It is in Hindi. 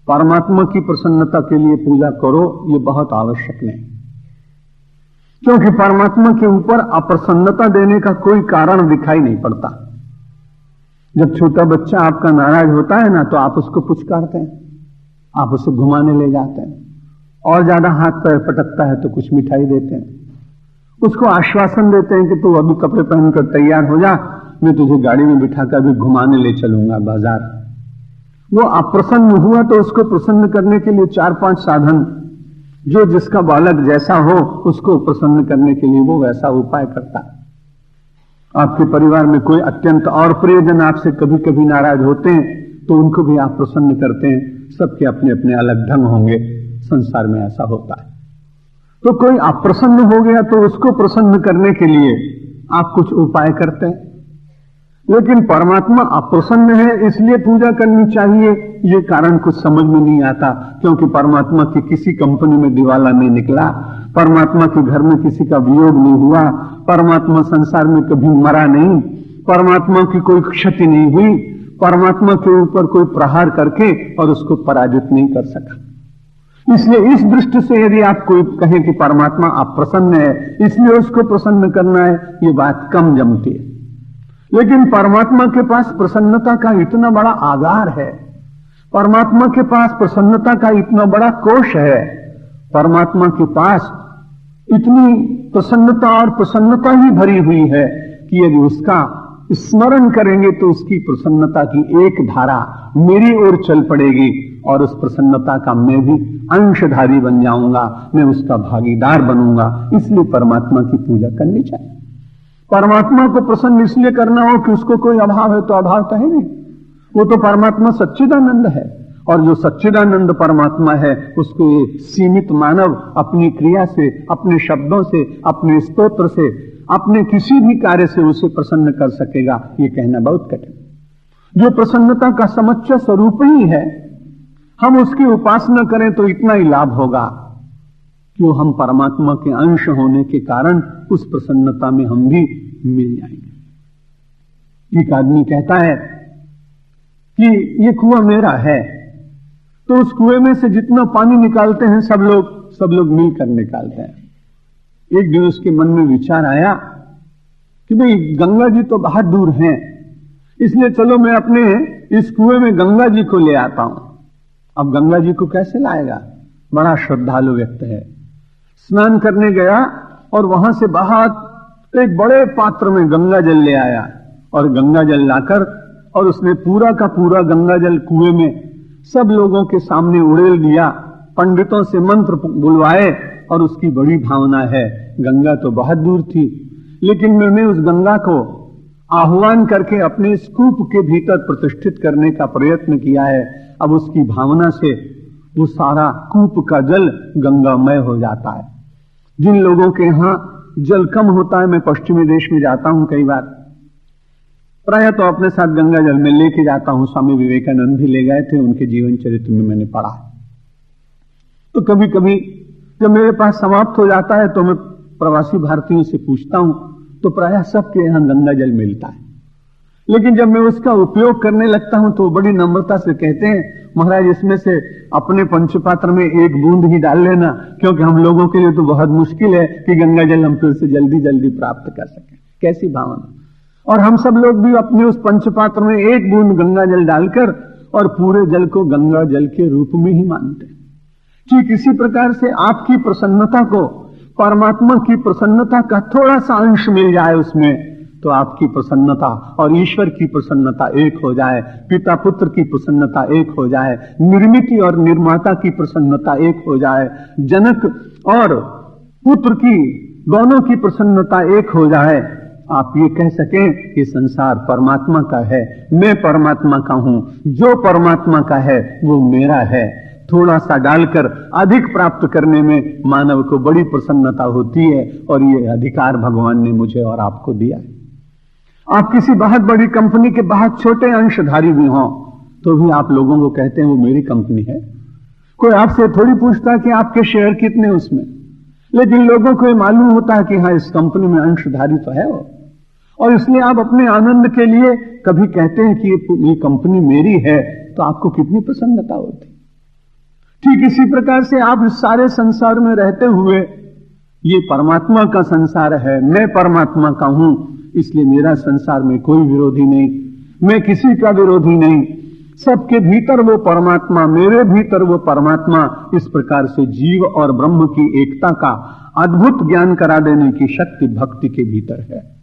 परमात्मा की प्रसन्नता के लिए पूजा करो, ये बहुत आवश्यक नहीं, क्योंकि परमात्मा के ऊपर अप्रसन्नता देने का कोई कारण दिखाई नहीं पड़ता। जब छोटा बच्चा आपका नाराज होता है ना, तो आप उसको पुचकारते हैं, आप उसे घुमाने ले जाते हैं, और ज्यादा हाथ पैर पटकता है तो कुछ मिठाई देते हैं, उसको आश्वासन देते हैं कि तू अभी कपड़े पहनकर तैयार हो जा, मैं तुझे गाड़ी में बिठाकर अभी घुमाने ले चलूंगा बाजार। वो अप्रसन्न हुआ तो उसको प्रसन्न करने के लिए 4-5 साधन, जो जिसका बालक जैसा हो उसको प्रसन्न करने के लिए वो वैसा उपाय करता है। आपके परिवार में कोई अत्यंत और प्रियजन आपसे कभी कभी नाराज होते हैं तो उनको भी आप प्रसन्न करते हैं। सबके अपने अपने अलग ढंग होंगे, संसार में ऐसा होता है। तो कोई अप्रसन्न हो गया तो उसको प्रसन्न करने के लिए आप कुछ उपाय करते हैं, लेकिन परमात्मा अप्रसन्न है इसलिए पूजा करनी चाहिए, ये कारण कुछ समझ में नहीं आता। क्योंकि परमात्मा की किसी कंपनी में दिवाला नहीं निकला, परमात्मा के घर में किसी का वियोग नहीं हुआ, परमात्मा संसार में कभी मरा नहीं, परमात्मा की कोई क्षति नहीं हुई, परमात्मा के ऊपर कोई प्रहार करके और उसको पराजित नहीं कर सका। इसलिए इस दृष्टि से यदि आप कोई कहे कि परमात्मा अप्रसन्न है इसलिए उसको प्रसन्न करना है, ये बात कम जमती है। लेकिन परमात्मा के पास प्रसन्नता का इतना बड़ा आगार है, परमात्मा के पास प्रसन्नता का इतना बड़ा कोश है, परमात्मा के पास इतनी प्रसन्नता और प्रसन्नता ही भरी हुई है कि यदि उसका स्मरण करेंगे तो उसकी प्रसन्नता की एक धारा मेरी ओर चल पड़ेगी और उस प्रसन्नता का मैं भी अंशधारी बन जाऊंगा, मैं उसका भागीदार बनूंगा। इसलिए परमात्मा की पूजा करनी चाहिए। परमात्मा को प्रसन्न इसलिए करना हो कि उसको कोई अभाव है तो अभाव तो है नहीं, वो तो परमात्मा सच्चिदानंद है, और जो सच्चिदानंद परमात्मा है उसको ये सीमित मानव अपनी क्रिया से, अपने शब्दों से, अपने स्तोत्र से, अपने किसी भी कार्य से उसे प्रसन्न कर सकेगा, ये कहना बहुत कठिन। जो प्रसन्नता का समुच्चय स्वरूप ही है, हम उसकी उपासना करें तो इतना ही लाभ होगा कि हम परमात्मा के अंश होने के कारण उस प्रसन्नता में हम भी मिल जाएंगे। एक आदमी कहता है कि ये कुआं मेरा है, तो उस कुएं में से जितना पानी निकालते हैं सब लोग मिलकर निकालते हैं। एक दिन उसके मन में विचार आया कि भाई गंगा जी तो बहुत दूर हैं, इसलिए चलो मैं अपने इस कुएं में गंगा जी को ले आता हूं। अब गंगा जी को कैसे लाएगा, बड़ा श्रद्धालु व्यक्ति है। स्नान करने गया और वहां से बाहर एक बड़े पात्र में गंगा जल ले आया, और गंगा जल लाकर और उसने पूरा का पूरा गंगा जल कुएं में सब लोगों के सामने उड़ेल दिया। पंडितों से मंत्र बुलवाए और उसकी बड़ी भावना है। गंगा तो बहुत दूर थी, लेकिन मैंने उस गंगा को आह्वान करके अपने इस कूप के भीतर प्रतिष्ठित करने का प्रयत्न किया है। अब उसकी भावना से वो सारा कूप का जल गंगामय हो जाता है। जिन लोगों के यहाँ जल कम होता है, मैं पश्चिमी देश में जाता हूं कई बार, प्रायः तो अपने साथ गंगा जल में लेके जाता हूं। स्वामी विवेकानंद भी ले गए थे, उनके जीवन चरित्र में मैंने पढ़ा। तो कभी कभी जब मेरे पास समाप्त हो जाता है तो मैं प्रवासी भारतीयों से पूछता हूं, तो प्रायः सबके यहां गंगा जल मिलता है। लेकिन जब मैं उसका उपयोग करने लगता हूं तो बड़ी नम्रता से कहते हैं, महाराज इसमें से अपने पंचपात्र में एक बूंद ही डाल लेना, क्योंकि हम लोगों के लिए तो बहुत मुश्किल है कि गंगा जल हम फिर से जल्दी जल्दी प्राप्त कर सकें। कैसी भावना! और हम सब लोग भी अपने उस पंचपात्र में एक बूंद गंगा जल डालकर और पूरे जल को गंगा जल के रूप में ही मानते हैं। ठीक इसी प्रकार से आपकी प्रसन्नता को परमात्मा की प्रसन्नता का थोड़ा सा अंश मिल जाए उसमें, तो आपकी प्रसन्नता और ईश्वर की प्रसन्नता एक हो जाए, पिता पुत्र की प्रसन्नता एक हो जाए, निर्मिति और निर्माता की प्रसन्नता एक हो जाए, जनक और पुत्र की दोनों की प्रसन्नता एक हो जाए। आप ये कह सकें कि संसार परमात्मा का है, मैं परमात्मा का हूं, जो परमात्मा का है वो मेरा है। थोड़ा सा डालकर अधिक प्राप्त करने में मानव को बड़ी प्रसन्नता होती है, और ये अधिकार भगवान ने मुझे और आपको दिया है। आप किसी बहुत बड़ी कंपनी के बहुत छोटे अंशधारी भी हों तो भी आप लोगों को कहते हैं वो मेरी कंपनी है। कोई आपसे थोड़ी पूछता कि आपके शेयर कितने उसमें, लेकिन लोगों को ये मालूम होता है कि हाँ इस कंपनी में अंशधारी तो है वो, और इसलिए आप अपने आनंद के लिए कभी कहते हैं कि ये कंपनी मेरी है, तो आपको कितनी प्रसन्नता होती। ठीक इसी प्रकार से आप इस सारे संसार में रहते हुए, ये परमात्मा का संसार है, मैं परमात्मा का हूं, इसलिए मेरा संसार में कोई विरोधी नहीं, मैं किसी का विरोधी नहीं, सबके भीतर वो परमात्मा, मेरे भीतर वो परमात्मा, इस प्रकार से जीव और ब्रह्म की एकता का अद्भुत ज्ञान करा देने की शक्ति भक्ति के भीतर है।